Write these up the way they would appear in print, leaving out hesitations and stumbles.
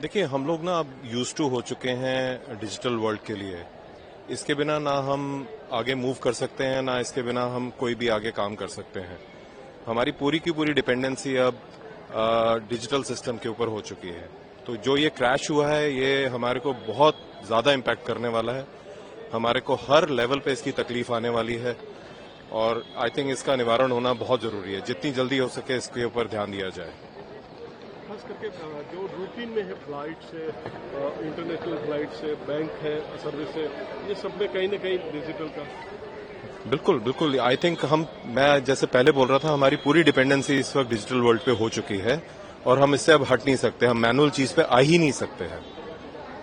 देखिए, हम लोग ना अब यूज टू हो चुके हैं डिजिटल वर्ल्ड के लिए। इसके बिना ना हम आगे मूव कर सकते हैं, ना इसके बिना हम कोई भी आगे काम कर सकते हैं। हमारी पूरी की पूरी डिपेंडेंसी अब डिजिटल सिस्टम के ऊपर हो चुकी है। तो जो ये क्रैश हुआ है, ये हमारे को बहुत ज्यादा इम्पैक्ट करने वाला है। हमारे को हर लेवल पे इसकी तकलीफ आने वाली है और आई थिंक इसका निवारण होना बहुत जरूरी है। जितनी जल्दी हो सके इसके ऊपर ध्यान दिया जाए। खास करके जो रूटीन में है, फ्लाइट से, इंटरनेशनल फ्लाइट से, बैंक है, सर्विस से, ये सब में कहीं ना कहीं डिजिटल का। बिल्कुल बिल्कुल, आई थिंक मैं जैसे पहले बोल रहा था, हमारी पूरी डिपेंडेंसी इस वक्त डिजिटल वर्ल्ड पे हो चुकी है और हम इससे अब हट नहीं सकते। हम मैनुअल चीज पे आ ही नहीं सकते हैं।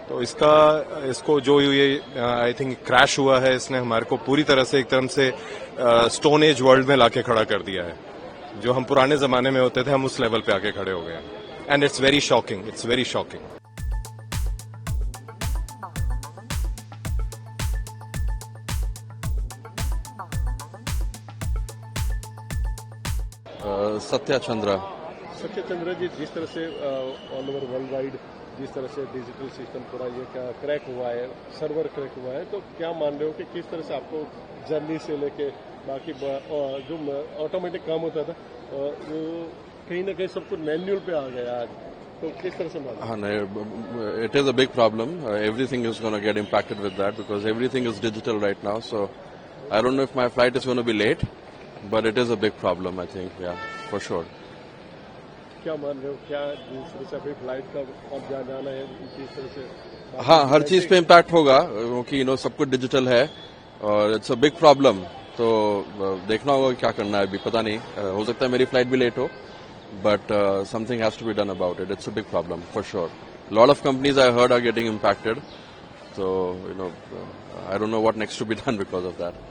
तो इसको जो ये आई थिंक क्रैश हुआ है, इसने हमारे को पूरी तरह से एक तरह से स्टोन एज वर्ल्ड में लाके खड़ा कर दिया है। जो हम पुराने जमाने में होते थे, हम उस लेवल पे आके खड़े हो गए हैं। And it's very shocking, it's very shocking. Satya Chandra. सत्य चंद्र जी, जिस तरह से ऑल ओवर वर्ल्ड वाइड जिस तरह से डिजिटल सिस्टम पूरा ये क्या क्रैक हुआ है, सर्वर क्रैक हुआ है, तो क्या मान रहे हो कि किस तरह से आपको जर्नी से लेके बाकी जो ऑटोमेटिक काम होता था वो कहीं ना कहीं सब कुछ मैन्युअल पे आ गया आज, तो किस तरह से मान? हाँ नहीं, it is a big problem. Everything is going to get impacted with that because everything is digital right now. So I don't know if my flight is going to be late, but it is a big problem, I think, yeah, for sure. क्या मान रहे हो, क्या जिस तरह से अभी flight का अब जाना है, किस तरह से? हाँ, हर चीज पे इम्पैक्ट होगा क्योंकि सब कुछ डिजिटल है और इट्स अ बिग प्रॉब्लम। तो देखना होगा क्या करना है, अभी पता नहीं। हो सकता है मेरी फ्लाइट भी लेट हो, but something has to be done about it. It's a big problem for sure. A lot of companies I heard are getting impacted. So, I don't know what next to be done because of that.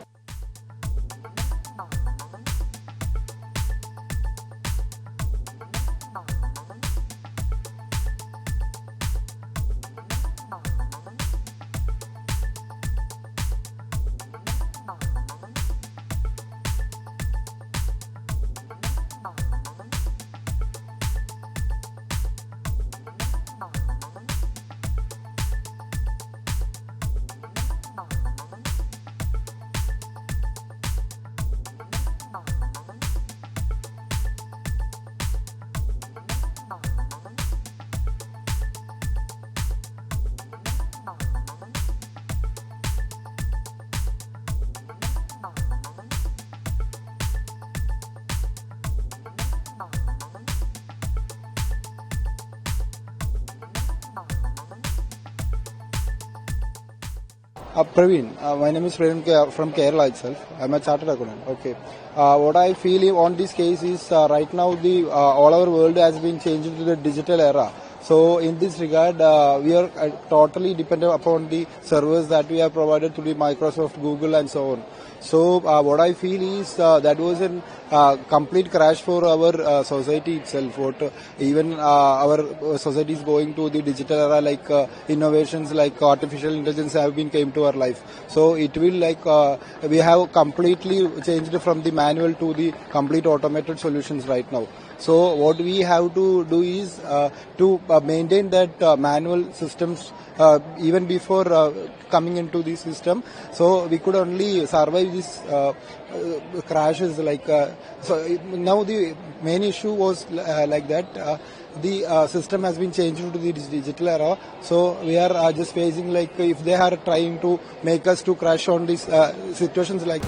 Praveen, my name is Praveen from Kerala itself. I'm a chartered accountant. Okay. What I feel on this case is right now the all our world has been changed to the digital era. So in this regard, we are totally dependent upon the servers that we have provided to the Microsoft, Google, and so on. So what I feel is that was a complete crash for our society itself. Even our society is going to the digital era, like innovations like artificial intelligence have been came to our life. So it will we have completely changed from the manual to the complete automated solutions right now. So what we have to do is to maintain that manual systems even before coming into the system. So we could only survive these crashes. So now the main issue was like that. The system has been changed to the digital era. So we are just facing if they are trying to make us to crash on these situations like.